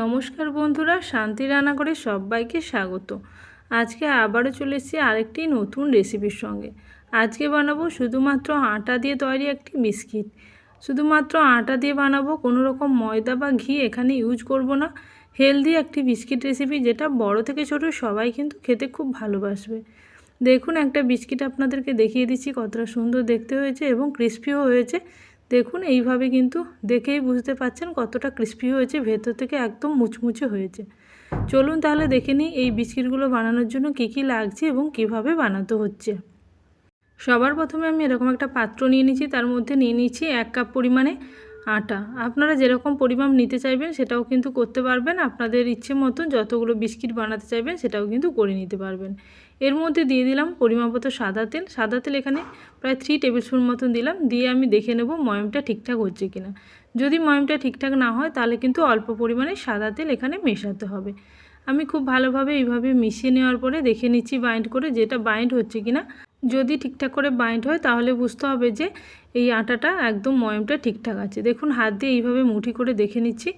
নমস্কার বন্ধুরা, শান্তি রান্নাঘরে সবাইকে স্বাগত। আজকে আবারও চলে এসেছি আরেকটি নতুন রেসিপির সঙ্গে। আজকে বানাবো শুধুমাত্র আটা দিয়ে তৈরি একটি বিস্কিট। শুধুমাত্র আটা দিয়ে বানাবো, কোনো রকম ময়দা বা ঘি এখানে ইউজ করব না। হেলদি একটি বিস্কিট রেসিপি, যেটা বড় থেকে ছোট সবাই কিন্তু খেতে খুব ভালোবাসবে। দেখুন, একটা বিস্কিট আপনাদেরকে দেখিয়ে দিচ্ছি কতটা সুন্দর দেখতে হয়েছে এবং ক্রিস্পিও হয়েছে। দেখুন, এইভাবে কিন্তু দেখেই বুঝতে পাচ্ছেন কতটা ক্রিস্পি হয়েছে, ভেতর থেকে একদম মুচমুচে হয়েছে। চলুন তাহলে দেখে নিই এই বিস্কিটগুলো বানানোর জন্য কী কী লাগছে এবং কিভাবে বানাতে হচ্ছে। সবার প্রথমে আমি এরকম একটা পাত্র নিয়ে নিচ্ছি, তার মধ্যে নিয়ে নিচ্ছি 1 কাপ পরিমাণে আটা। আপনারা যেরকম পরিমাণ নিতে চাইবেন সেটাও কিন্তু করতে পারবেন, আপনাদের ইচ্ছে মতন যতগুলো বিস্কিট বানাতে চাইবেন সেটাও কিন্তু করে নিতে পারবেন। এর মধ্যে দিয়ে দিলাম পরিমাণ মতো সাদা তেল। সাদা তেল এখানে প্রায় 3 টেবিল স্পুন মতন দিলাম। দিয়ে আমি দেখে নেব ময়মটা ঠিকঠাক হচ্ছে কিনা। যদি ময়মটা ঠিকঠাক না হয় তাহলে কিন্তু অল্প পরিমাণে সাদা তেল এখানে মেশাতে হবে। আমি খুব ভালোভাবে এইভাবে মিশিয়ে নেওয়ার পরে দেখে নিচ্ছি বাইন্ড করে, যেটা বাইন্ড হচ্ছে কিনা। যদি ঠিকঠাক করে বাইন্ড হয় তাহলে বুঝতে হবে যে এই আটাটা একদম ময়মটা ঠিকঠাক আছে। দেখুন, হাত দিয়ে এইভাবে মুঠি করে দেখে নিচ্ছি।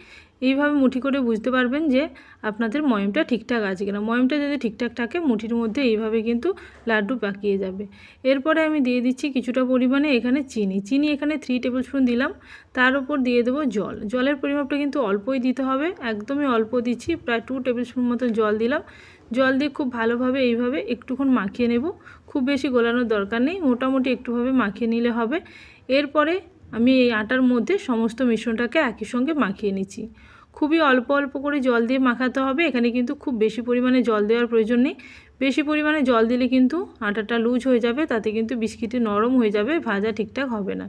এইভাবে মুঠি করে বুঝতে পারবেন যে আপনাদের ময়মটা ঠিকঠাক আছে কিনা। ময়মটা যদি ঠিকঠাক থাকে মুঠির মধ্যে এইভাবে কিন্তু লাড্ডু পাকিয়ে যাবে। এরপরে আমি দিয়ে দিচ্ছি কিছুটা পরিমাণে এখানে চিনি এখানে 3 টেবিল স্পুন দিলাম। তার উপর দিয়ে দেবো জল। জলের পরিমাপটা কিন্তু অল্পই দিতে হবে, একদমই অল্প দিচ্ছি, প্রায় 2 টেবিল স্পুন মতো জল দিলাম। জল দিয়ে খুব ভালোভাবে এইভাবে একটুক্ষণ মাখিয়ে নেব। খুব বেশি গোলানোর দরকার নেই, মোটামুটি একটুভাবে মাখিয়ে নিলে হবে। এরপরে আমি এই আটার মধ্যে সমস্ত মিশ্রণটাকে একই সঙ্গে মাখিয়ে নিচ্ছি। খুবই অল্প অল্প করে জল দিয়ে মাখাতে হবে, এখানে কিন্তু খুব বেশি পরিমাণে জল দেওয়ার প্রয়োজন নেই। বেশি পরিমাণে জল দিলে কিন্তু আটাটা লুজ হয়ে যাবে, তাতে কিন্তু বিস্কিটে নরম হয়ে যাবে, ভাজা ঠিকঠাক হবে না।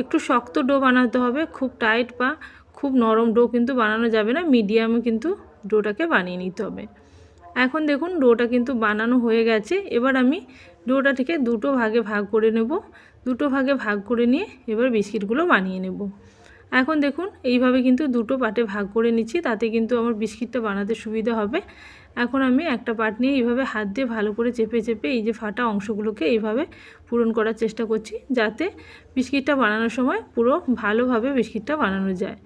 একটু শক্ত ডো বানাতে হবে, খুব টাইট বা খুব নরম ডো কিন্তু বানানো যাবে না, মিডিয়ামে কিন্তু ডোটাকে বানিয়ে নিতে হবে। এখন দেখুন ডোটা কিন্তু বানানো হয়ে গেছে। এবার আমি ডোটা থেকে দুটো ভাগে ভাগ করে নেব। দুটো ভাগে ভাগ করে নিয়ে এবার বিস্কিটগুলো বানিয়ে নেব। এখন দেখুন এইভাবে কিন্তু দুটো পার্টে ভাগ করে নিচ্ছি, তাতে কিন্তু আমার বিস্কিটটা বানাতে সুবিধা হবে। এখন আমি একটা পার্ট নিয়ে এইভাবে হাত দিয়ে ভালো করে চেপে চেপে এই যে ফাটা অংশগুলোকে এইভাবে পূরণ করার চেষ্টা করছি, যাতে বিস্কিটটা বানানোর সময় পুরো ভালোভাবে বিস্কিটটা বানানো যায়।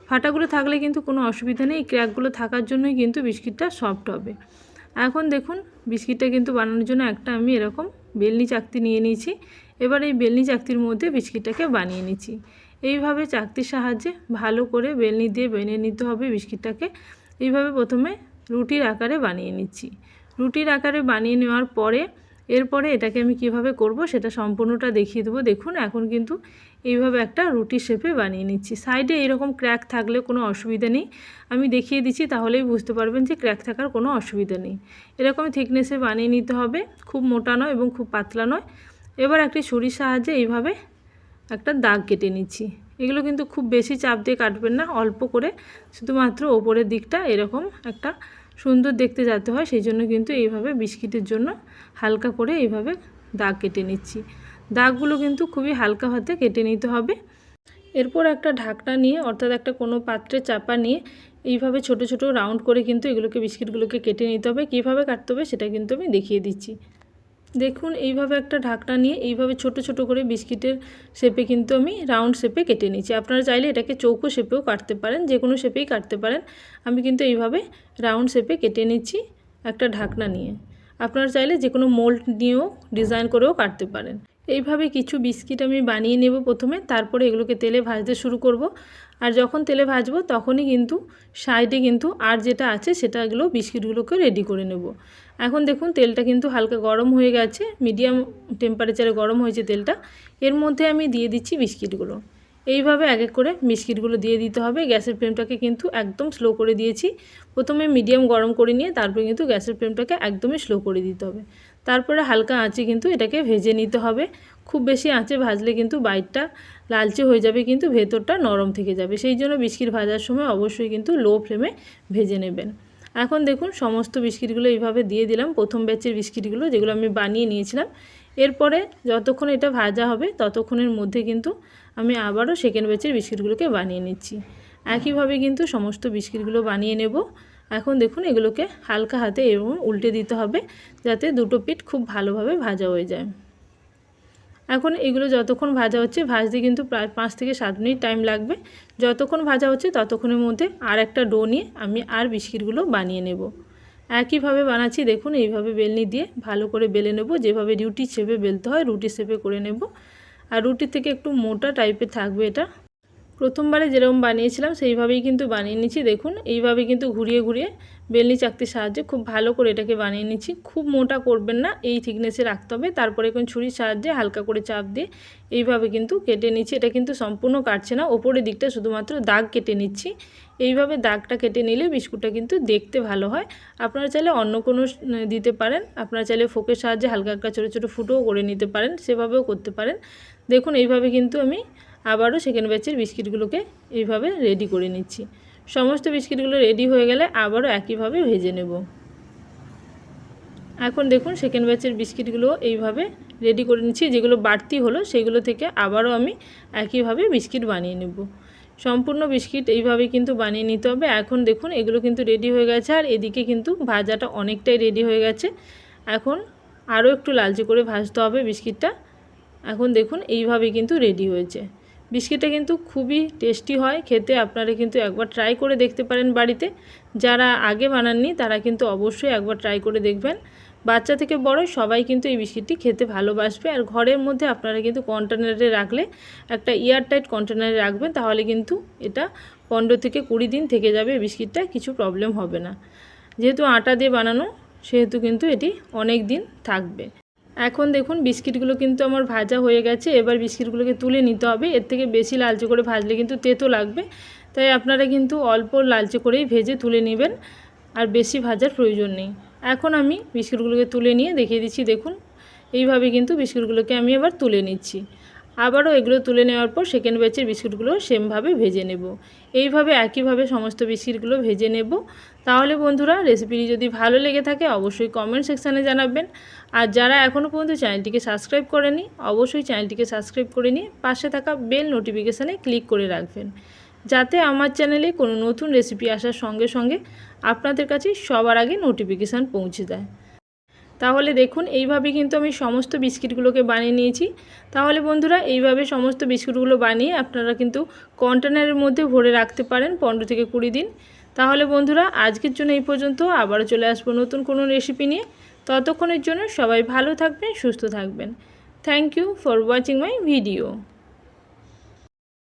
ফাটাগুলো থাকলে কিন্তু কোনো অসুবিধা নেই, ক্র্যাকগুলো থাকার জন্যই কিন্তু বিস্কিটটা সফট হবে। এখন দেখুন বিস্কিটটা কিন্তু বানানোর জন্য একটা আমি এরকম বেলনি চাকতি নিয়ে নিয়েছি। এবার এই বেলনি চাকতির মধ্যে বিস্কিটটাকে বানিয়ে নিচ্ছি। এইভাবে চাকতির সাহায্যে ভালো করে বেলনি দিয়ে বেনে নিতে হবে বিস্কিটটাকে। এইভাবে প্রথমে রুটির আকারে বানিয়ে নিচ্ছি। রুটির আকারে বানিয়ে নেওয়ার পরে এরপরে এটাকে আমি কিভাবে করব সেটা সম্পূর্ণটা দেখিয়ে দেবো। দেখুন, এখন কিন্তু এইভাবে একটা রুটির শেপে বানিয়ে নিচ্ছি। সাইডে এরকম ক্র্যাক থাকলে কোনো অসুবিধা নেই, আমি দেখিয়ে দিচ্ছি তাহলেই বুঝতে পারবেন যে ক্র্যাক থাকার কোনো অসুবিধা নেই। এরকম থিকনেসে বানিয়ে নিতে হবে, খুব মোটা নয় এবং খুব পাতলা নয়। এবার একটি ছুরির সাহায্যে এইভাবে একটা দাগ কেটে নিচ্ছি। এগুলো কিন্তু খুব বেশি চাপ দিয়ে কাটবেন না, অল্প করে, শুধুমাত্র ওপরের দিকটা এরকম একটা সুন্দর দেখতে যাতে হয়, সেই জন্য কিন্তু এইভাবে বিস্কিটের জন্য হালকা করে এইভাবে দাগ কেটে নিচ্ছি। দাগগুলো কিন্তু খুবই হালকা হাতে কেটে নিতে হবে। এরপর একটা ঢাকনা নিয়ে, অর্থাৎ একটা কোনো পাত্রে চাপা নিয়ে এইভাবে ছোট ছোট রাউন্ড করে কিন্তু এগুলোকে বিস্কিটগুলোকে কেটে নিতে হবে। কীভাবে কাটতে হবে সেটা কিন্তু আমি দেখিয়ে দিচ্ছি। দেখুন, এইভাবে একটা ঢাকনা নিয়ে এইভাবে ছোট ছোট করে বিস্কিটের শেপে কিন্তু আমি রাউন্ড শেপে কেটে নিচ্ছি। আপনারা চাইলে এটাকে চৌকো শেপেও কাটতে পারেন, যে কোনো শেপেই কাটতে পারেন। আমি কিন্তু এইভাবে রাউন্ড শেপে কেটে নিচ্ছি একটা ঢাকনা নিয়ে। আপনারা চাইলে যে কোনো মোল্ড নিয়েও ডিজাইন করেও কাটতে পারেন। এইভাবে কিছু বিস্কিট আমি বানিয়ে নেব প্রথমে, তারপরে এগুলোকে তেলে ভাজতে শুরু করব। আর যখন তেলে ভাজবো তখনই কিন্তু সাইডে কিন্তু আর যেটা আছে সেটা এগুলো বিস্কিটগুলোকে রেডি করে নেব। এখন দেখুন তেলটা কিন্তু হালকা গরম হয়ে গেছে, মিডিয়াম টেম্পারেচারে গরম হয়েছে তেলটা। এর মধ্যে আমি দিয়ে দিচ্ছি বিস্কিটগুলো। এইভাবে এক এক করে বিস্কিটগুলো দিয়ে দিতে হবে। গ্যাসের ফ্লেমটাকে কিন্তু একদম স্লো করে দিয়েছি। প্রথমে মিডিয়াম গরম করে নিয়ে তারপরে কিন্তু গ্যাসের ফ্লেমটাকে একদমই স্লো করে দিতে হবে। তারপরে হালকা আঁচে কিন্তু এটাকে ভেজে নিতে হবে। খুব বেশি আঁচে ভাজলে কিন্তু বাইরটা লালচে হয়ে যাবে, কিন্তু ভেতরটা নরম থেকে যাবে। সেই জন্য বিস্কিট ভাজার সময় অবশ্যই কিন্তু লো ফ্লেমে ভেজে নেবেন। এখন দেখুন সমস্ত বিস্কিটগুলো এইভাবে দিয়ে দিলাম, প্রথম ব্যাচের বিস্কিটগুলো যেগুলো আমি বানিয়ে নিয়েছিলাম। এরপরে যতক্ষণ এটা ভাজা হবে ততক্ষণের মধ্যে কিন্তু আমি আবারও সেকেন্ড ব্যাচের বিস্কিটগুলোকে বানিয়ে নিচ্ছি। একইভাবে কিন্তু সমস্ত বিস্কিটগুলো বানিয়ে নেব। এখন দেখুন এগুলোকে হালকা হাতে এরকম উল্টে দিতে হবে, যাতে দুটো পিঠ খুব ভালোভাবে ভাজা হয়ে যায়। এখন এগুলো যতক্ষণ ভাজা হচ্ছে, ভাজতে কিন্তু প্রায় 5 থেকে 7 মিনিট টাইম লাগবে। যতক্ষণ ভাজা হচ্ছে ততক্ষণের মধ্যে আর একটা ডো নিয়ে আমি আর বিস্কিটগুলো বানিয়ে নেব। একইভাবে বানাচ্ছি, দেখুন এইভাবে বেলনি দিয়ে ভালো করে বেলে নেব, যেভাবে রুটি শেপে বেলতে হয় রুটি শেপে করে নেব। আর রুটির থেকে একটু মোটা টাইপের থাকবে এটা। প্রথমবারে যেরকম বানিয়েছিলাম সেইভাবেই কিন্তু বানিয়ে নিচ্ছি। দেখুন এইভাবে কিন্তু ঘুরিয়ে ঘুরিয়ে বেলনি চাকতির সাহায্যে খুব ভালো করে এটাকে বানিয়ে নিচ্ছি। খুব মোটা করবেন না, এই থিকনেসে রাখতে হবে। তারপরে এখন ছুরির সাহায্যে হালকা করে চাপ দিয়ে এইভাবে কিন্তু কেটে নিচ্ছি। এটা কিন্তু সম্পূর্ণ কাটছে না, ওপরের দিকটা শুধুমাত্র দাগ কেটে নিচ্ছি। এইভাবে দাগটা কেটে নিলে বিস্কুটটা কিন্তু দেখতে ভালো হয়। আপনারা চাইলে অন্য কোনো দিতে পারেন, আপনারা চাইলে ফোকের সাহায্যে হালকা হালকা ছোটো ছোটো ফুটোও করে নিতে পারেন, সেভাবেও করতে পারেন। দেখুন এইভাবে কিন্তু আমি আবারও সেকেন্ড ব্যাচের বিস্কিটগুলোকে এইভাবে রেডি করে নিচ্ছি। সমস্ত বিস্কিটগুলো রেডি হয়ে গেলে আবারও একইভাবে ভেজে নেব। এখন দেখুন সেকেন্ড ব্যাচের বিস্কিটগুলো এইভাবে রেডি করে নিচ্ছি। যেগুলো বাড়তি হলো সেগুলো থেকে আবারও আমি একইভাবে বিস্কিট বানিয়ে নেব। সম্পূর্ণ বিস্কিট এইভাবে কিন্তু বানিয়ে নিতে হবে। এখন দেখুন এগুলো কিন্তু রেডি হয়ে গেছে, আর এদিকে কিন্তু ভাজাটা অনেকটাই রেডি হয়ে গেছে। এখন আরও একটু লালচে করে ভাজতে হবে বিস্কিটটা। এখন দেখুন এইভাবে কিন্তু রেডি হয়েছে। বিস্কিটটা কিন্তু খুবই টেস্টি হয় খেতে, আপনারা কিন্তু একবার ট্রাই করে দেখতে পারেন বাড়িতে। যারা আগে বানাননি তারা কিন্তু অবশ্যই একবার ট্রাই করে দেখবেন। বাচ্চা থেকে বড় সবাই কিন্তু এই বিস্কিটটি খেতে ভালোবাসবে। আর ঘরের মধ্যে আপনারা কিন্তু কন্টেনারে রাখলে, একটা এয়ারটাইট কন্টেনারে রাখবেন, তাহলে কিন্তু এটা 15 থেকে 20 দিন থেকে যাবে। এই বিস্কিটটা কিছু প্রবলেম হবে না, যেহেতু আটা দিয়ে বানানো সেহেতু কিন্তু এটি অনেক দিন থাকবে। এখন দেখুন বিস্কিটগুলো কিন্তু আমার ভাজা হয়ে গেছে। এবার বিস্কিটগুলোকে তুলে নিতে হবে। এর থেকে বেশি লালচে করে ভাজলে কিন্তু তেতো লাগবে, তাই আপনারা কিন্তু অল্প লালচে করেই ভেজে তুলে নেবেন, আর বেশি ভাজার প্রয়োজন নেই। এখন আমি বিস্কিটগুলোকে তুলে নিয়ে দেখিয়ে দিচ্ছি। দেখুন এইভাবে কিন্তু বিস্কুটগুলোকে আমি এবার তুলে নিচ্ছি। আবারও এগুলো তুলে নেওয়ার পর সেকেন্ড ব্যাচের বিস্কুটগুলো সেমভাবে ভেজে নেব। এইভাবে একইভাবে সমস্ত বিস্কিটগুলো ভেজে নেব। তাহলে বন্ধুরা রেসিপিটি যদি ভালো লেগে থাকে অবশ্যই কমেন্ট সেকশানে জানাবেন। আর যারা এখনও পর্যন্ত চ্যানেলটিকে সাবস্ক্রাইব করেনি অবশ্যই চ্যানেলটিকে সাবস্ক্রাইব করে নিয়ে পাশে থাকা বেল নোটিফিকেশানে ক্লিক করে রাখবেন, যাতে আমার চ্যানেলে কোনো নতুন রেসিপি আসার সঙ্গে সঙ্গে আপনাদের কাছে সবার আগে নোটিফিকেশান পৌঁছে যায়। তাহলে দেখুন এইভাবে কিন্তু আমি সমস্ত বিস্কিটগুলোকে বানিয়ে নিয়েছি। তাহলে বন্ধুরা এইভাবে সমস্ত বিস্কুটগুলো বানিয়ে আপনারা কিন্তু কন্টেনারের মধ্যে ভরে রাখতে পারেন 15 থেকে 20 দিন। তাহলে বন্ধুরা আজকের জন্য এই পর্যন্ত, আবারও চলে আসবো নতুন কোনো রেসিপি নিয়ে। ততক্ষণের জন্য সবাই ভালো থাকবেন, সুস্থ থাকবেন। Thank you for watching my video.